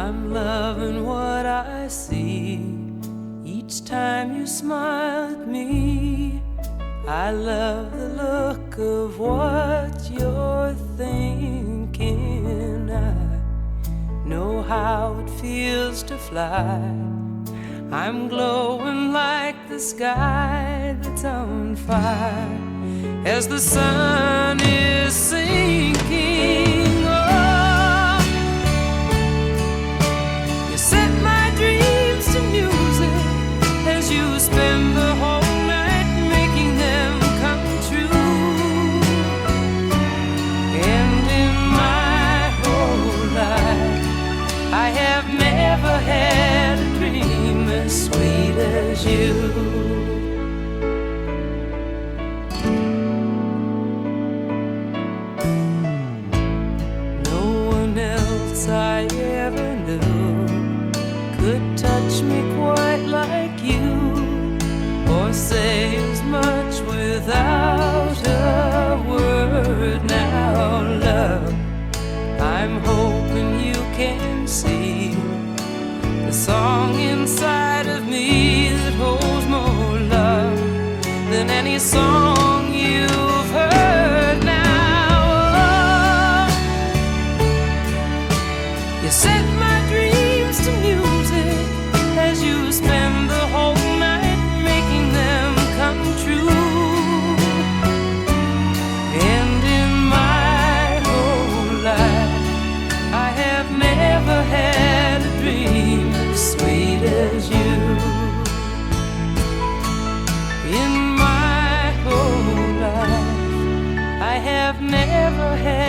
I'm loving what I see. Each time you smile at me, I love the look of what you're thinking. I know how it feels to fly. I'm glowing like the sky that's on fire as the sun is sinking. Oh, you set my dreams to music as you spend the whole night making them come true. And in my whole life, I have never had a dream as sweet as you. I ever knew could touch me quite like you, or say as much without a word. Now, love, I'm hoping you can see the song inside of me that holds more love than any song you've heard. You set my dreams to music as you spend the whole night making them come true. And in my whole life, I have never had a dream as sweet as you. In my whole life, I have never had